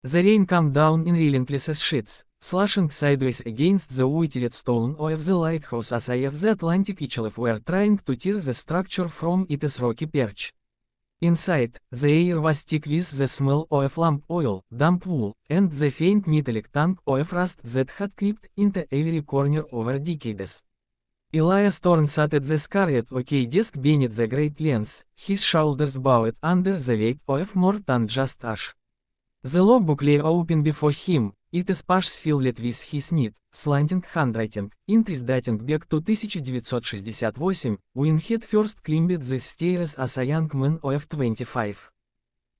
The rain came down in relentless sheets, slashing sideways against the white stone of the lighthouse as I of the Atlantic itself were trying to tear the structure from its rocky perch. Inside, the air was thick with the smell of lamp oil, damp wool, and the faint metallic tang of rust that had crept into every corner over decades. Elias Thorne sat at the scarlet oak desk beneath the great lens, his shoulders bowed under the weight of more than just ash. The logbook lay open before him, its pages filled with his neat, slanting handwriting, entries dating back to 1968, when he had first climbed the stairs as a young man of 25.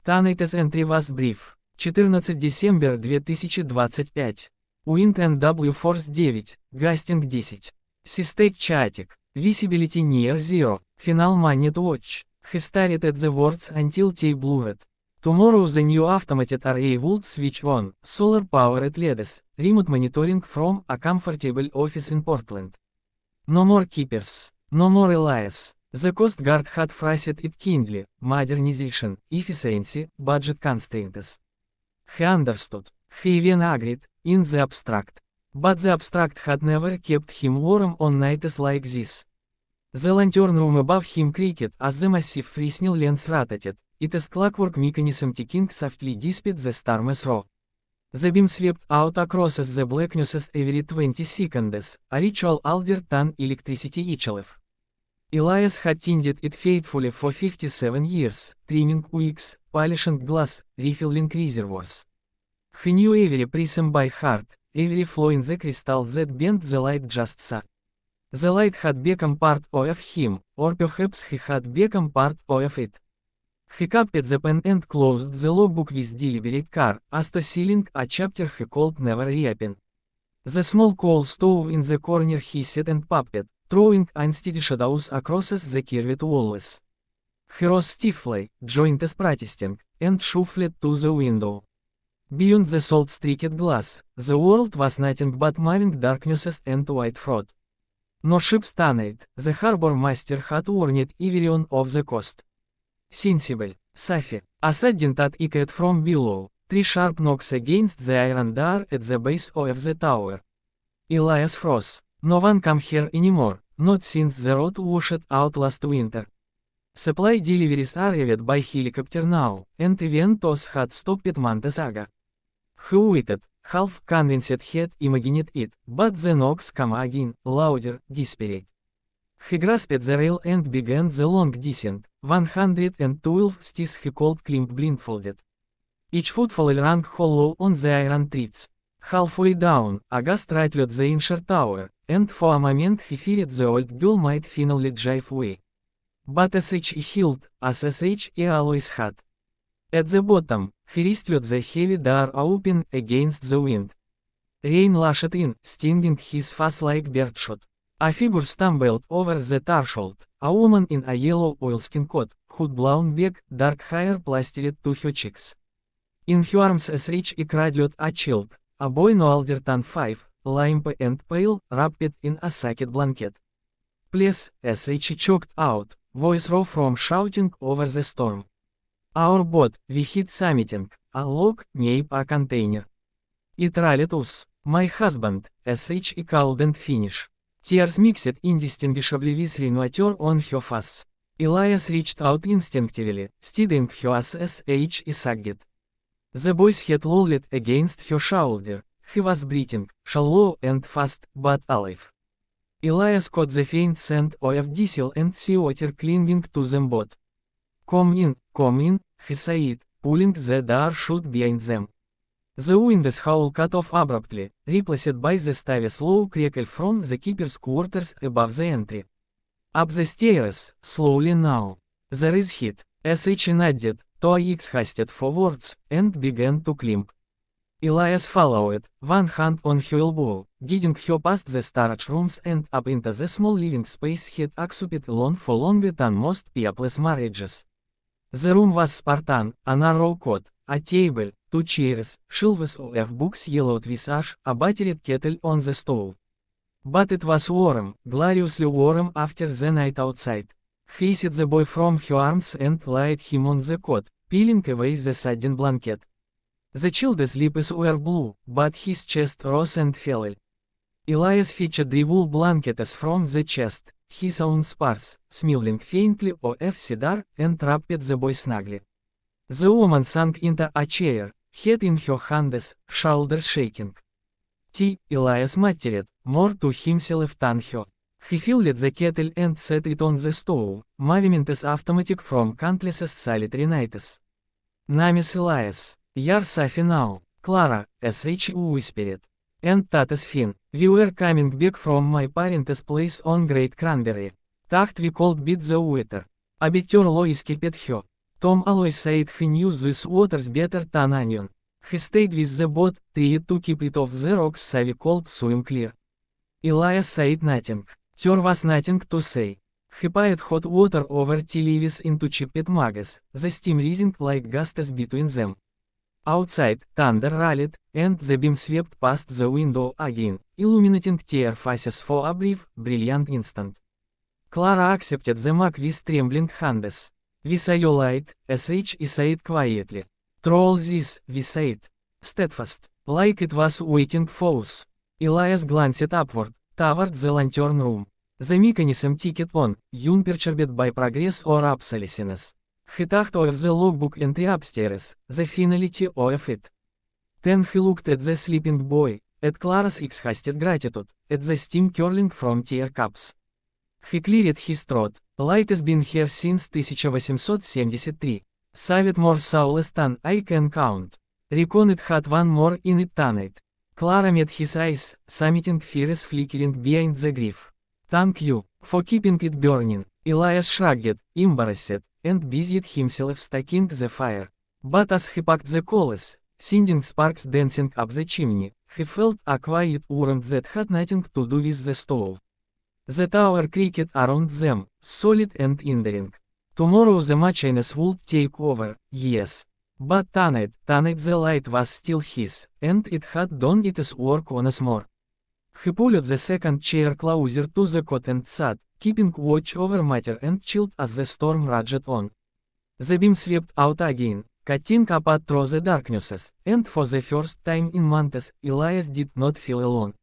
Tonight's entry was brief. 14 December 2025. Wind NW Force 9, Gusting 10. Seastate Chatic. Visibility near zero. Final minute watch. He stared at the words until they blurred. Tomorrow the new automated array would switch on, solar-powered LEDs, remote monitoring from a comfortable office in Portland. No more keepers. No more Elias. The Coast Guard had phrased it kindly: modernization, efficiency, budget constraints. He understood. He even agreed, in the abstract. But the abstract had never kept him warm on nights like this. The lantern room above him creaked as the massive Fresnel lens rotated, its clockwork mechanism ticking softly despite the storm's roar. The beam swept out across the blackness every 20 seconds, a ritual older than electricity itself. Elias had tended it faithfully for 57 years, trimming wicks, polishing glass, refilling reservoirs. He knew every prism by heart, every flaw in the crystal that bent the light just so. The light had become part of him, or perhaps he had become part of it. He capped the pen and closed the logbook with deliberate care, as to sealing a chapter he could never reopen. The small coal stove in the corner hissed and puffed, throwing unsteady shadows across the curved walls. He rose stiffly, joints protesting, and shuffled to the window. Beyond the salt-streaked glass, the world was nothing but moving darknesses and white froth. No ship stanned, the harbor master had warned everyone of the coast. Sensible, Safi, a sudden thud echoed from below, 3 sharp knocks against the iron door at the base of the tower. Elias froze. No one come here anymore, not since the road washed out last winter. Supply deliveries arrived by helicopter now, and even those had stopped months ago. He waited, half convinced he'd imagined it, but the knocks came again, louder, desperate. He grasped the rail and began the long descent, 112 steps he could climb blindfolded. Each footfall rang hollow on the iron treads. Halfway down, a gust rattled the inner tower, and for a moment he feared the old girl might finally drive away. But he held, as he always had. At the bottom, he wrestled the heavy door open against the wind. Rain lashed in, stinging his face like birdshot. A figure stumbled over the threshold, a woman in a yellow oilskin coat, hood blown back, dark hair plastered to her cheeks. In her arms she cradled a child, a boy no older than 5, limp and pale, wrapped in a sacked blanket. Please, she choked out, voice raw from shouting over the storm. Our boat, we hit something, a log, maybe a container. It rallied us, my husband, she called and finished. Tears mixed indistinguishably with rain water on her face. Elias reached out instinctively, steadying her as he sagged. The boy's head lolled against her shoulder. He was breathing, shallow and fast, but alive. Elias caught the faint scent of diesel and seawater clinging to the boat. Come in, he said, pulling the door shut behind them. The wind's howl cut off abruptly, replaced by the steady slow crackle from the keeper's quarters above the entry. Up the stairs, slowly now. There is heat. She nodded, Toix hasted forwards, and began to climb. Elias followed, one hand on her elbow, guiding her past the storage rooms and up into the small living space he'd occupied alone for longer than most people's marriages. The room was Spartan, a narrow cot, a table, 2 chairs, shelves of books yellowed with ash, a battered kettle on the stove. But it was warm, gloriously warm after the night outside. He seized the boy from her arms and laid him on the cot, peeling away the sodden blanket. The child's lips were blue, but his chest rose and fell. Elias fetched the wool blankets from the chest, his own sparse, smiling faintly of cedar, and wrapped the boy snugly. The woman sank into a chair, head in her hands, shoulders shaking. Elias muttered, more to himself than her. He filled the kettle and set it on the stove, movements automatic from countless solitary nights. Name's Elias. You're safe now, Clara, sh whispered. And that is fine. We were coming back from my parents' place on Great Cranberry. Thought we could beat the water. A better law escaped her. Tom always said he knew these waters better than anyone. He stayed with the boat, tried to keep it off the rocks so we could swim clear. Elias said nothing. There was nothing to say. He poured hot water over tea leaves into chipped mugs, the steam rising like gusts between them. Outside, thunder rolled, and the beam swept past the window again, illuminating their faces for a brief, brilliant instant. Clara accepted the mug with trembling hands. We saw your light, sh said quietly. Through all this, we said. Steadfast, like it was waiting for us. Elias glanced upward, toward the lantern room. The mechanism ticked on, unperturbed by progress or obsolescence. He thought of the logbook entry upstairs, the finality of it. Then he looked at the sleeping boy, at Clara's exhausted gratitude, at the steam curling from tear cups. He cleared his throat. Light has been here since 1873. Saved more soulless than I can count. Reckon it had one more in it tonight. Clara met his eyes, submitting fires flickering behind the grief. Thank you, for keeping it burning. Elias shrugged, embarrassed, and busied himself stoking the fire. But as he packed the coals, sending sparks dancing up the chimney, he felt a quiet warmth that had nothing to do with the stove. The tower creaked around them, solid and enduring. Tomorrow the machines would take over, yes. But tonight the light was still his, and it had done its work once more. He pulled the second chair closer to the cot and sat, keeping watch over matter and chilled as the storm raged on. The beam swept out again, cutting up through the darknesses, and for the first time in months, Elias did not feel alone.